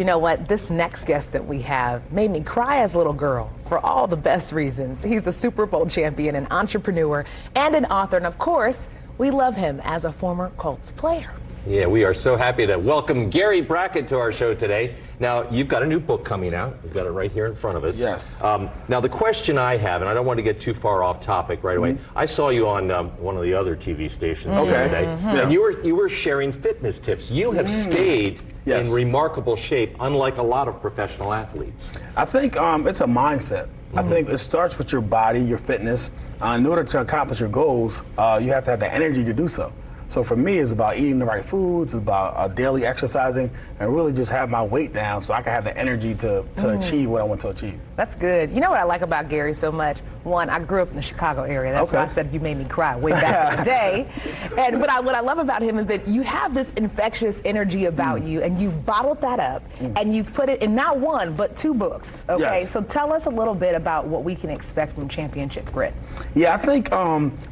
You know what? This next guest that we have made me cry as a little girl for all the best reasons. He's a Super Bowl champion, an entrepreneur, and an author. And of course, we love him as a former Colts player. Yeah, we are so happy to welcome Gary Brackett to our show today. Now, you've got a new book coming out. We've got it right here in front of us. Yes. Now, the question I have, and I don't want to get too far off topic right away. I saw you on one of the other TV stations the other day, and you were sharing fitness tips. You have stayed in remarkable shape, unlike a lot of professional athletes. I think it's a mindset. I think it starts with your body, your fitness. In order to accomplish your goals, you have to have the energy to do so. So for me, it's about eating the right foods, it's about daily exercising, and really just have my weight down so I can have the energy to achieve what I want to achieve. That's good. You know what I like about Gary so much? One, I grew up in the Chicago area. That's why I said you made me cry way back in the day. And what I love about him is that you have this infectious energy about you, and you've bottled that up, and you've put it in not one, but two books. Okay, so tell us a little bit about what we can expect from Championship Grit. Yeah, I think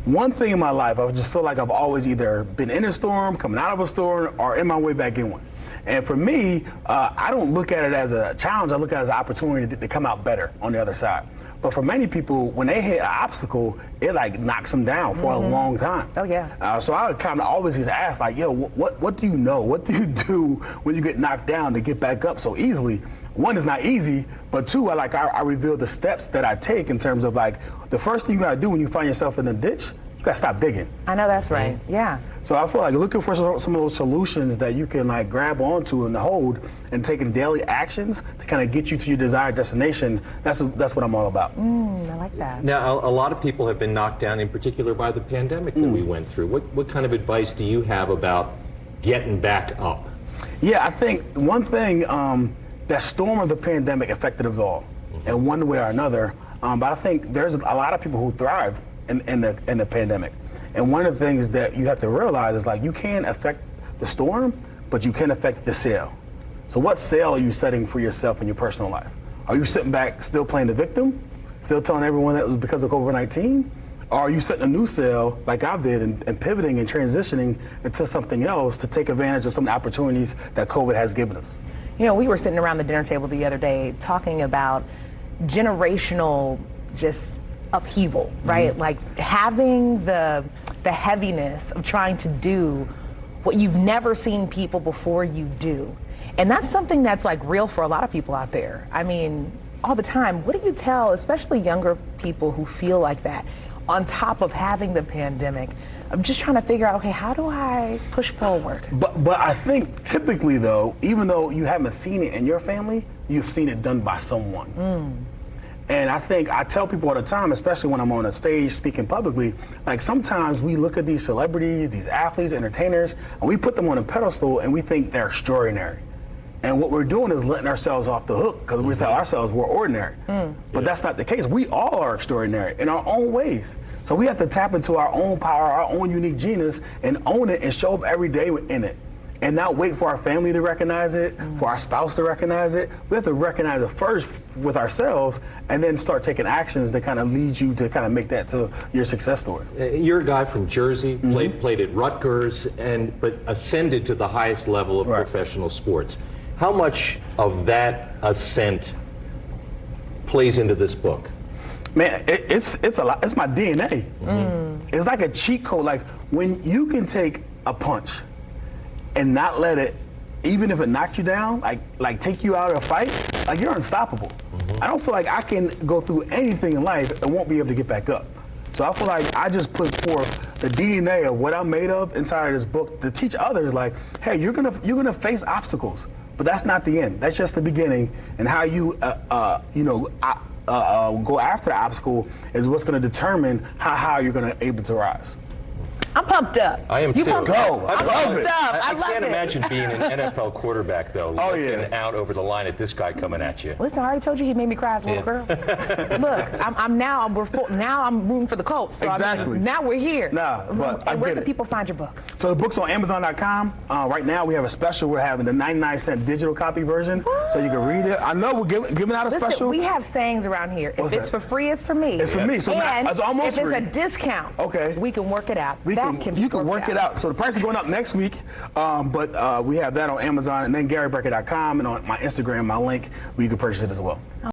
one thing in my life, I just feel like I've always either been in a storm, coming out of a storm, or in my way back in one. And for me, I don't look at it as a challenge. I look at it as an opportunity to come out better on the other side. But for many people, when they hit an obstacle, it like knocks them down for a long time. Oh yeah. So I kind of always just ask, like, yo, what do you know? What do you do when you get knocked down to get back up so easily? One, is not easy, but two, I reveal the steps that I take in terms of like the first thing you gotta do when you find yourself in a ditch. You gotta stop digging. I know that's right. Yeah. So I feel like looking for some of those solutions that you can like grab onto and hold, and taking daily actions to kind of get you to your desired destination. That's what I'm all about. I like that. Now, a lot of people have been knocked down, in particular by the pandemic that we went through. What kind of advice do you have about getting back up? Yeah, I think one thing, that storm of the pandemic affected us all in one way or another. But I think there's a lot of people who thrive in the pandemic. And one of the things that you have to realize is like you can't affect the storm, but you can affect the sail. So what sail are you setting for yourself in your personal life? Are you sitting back still playing the victim, still telling everyone that it was because of COVID-19? Or are you setting a new sail like I did and pivoting and transitioning into something else to take advantage of some of the opportunities that COVID has given us? You know, we were sitting around the dinner table the other day talking about generational just upheaval, right? Like having the heaviness of trying to do what you've never seen people before you do. And that's something that's like real for a lot of people out there. I mean, all the time. What do you tell, especially younger people who feel like that, on top of having the pandemic? I'm just trying to figure out, okay, how do I push forward? But I think typically though, even though you haven't seen it in your family, you've seen it done by someone. And I think I tell people all the time, especially when I'm on a stage speaking publicly, like sometimes we look at these celebrities, these athletes, entertainers, and we put them on a pedestal and we think they're extraordinary. And what we're doing is letting ourselves off the hook because we tell ourselves we're ordinary. But that's not the case. We all are extraordinary in our own ways. So we have to tap into our own power, our own unique genius, and own it and show up every day in it. And not wait for our family to recognize it, for our spouse to recognize it. We have to recognize it first with ourselves and then start taking actions that kind of lead you to kind of make that to your success story. You're a guy from Jersey, played at Rutgers, but ascended to the highest level of professional sports. How much of that ascent plays into this book? Man, it's a lot. It's my DNA. It's like a cheat code. Like when you can take a punch and not let it, even if it knocks you down, like take you out of a fight, like you're unstoppable. I don't feel like I can go through anything in life and won't be able to get back up. So I feel like I just put forth the DNA of what I'm made of inside of this book to teach others, like, hey, you're gonna face obstacles, but that's not the end. That's just the beginning. And how you go after the obstacle is what's gonna determine how high you're gonna able to rise. I'm pumped up. I am you too. Pumped Go. Up. I'm pumped up. I love can't it. imagine being an NFL quarterback though, looking out over the line at this guy coming at you. Listen, I already told you he made me cry as a little girl. Look, now I'm rooting for the Colts. So Exactly. I mean, now we're here. But and where can people find your book? So the book's on Amazon.com. Right now we have a special. We're having the 99-cent digital copy version, so you can read it. I know we're giving out a special. We have sayings around here. What's if it's that? for free, it's for me. It's for me. So and now it's almost if free. it's a discount, Okay. we can work it out. We That can work it out. So the price is going up next week, but we have that on Amazon and then GaryBrackett.com, and on my Instagram, my link, where you can purchase it as well.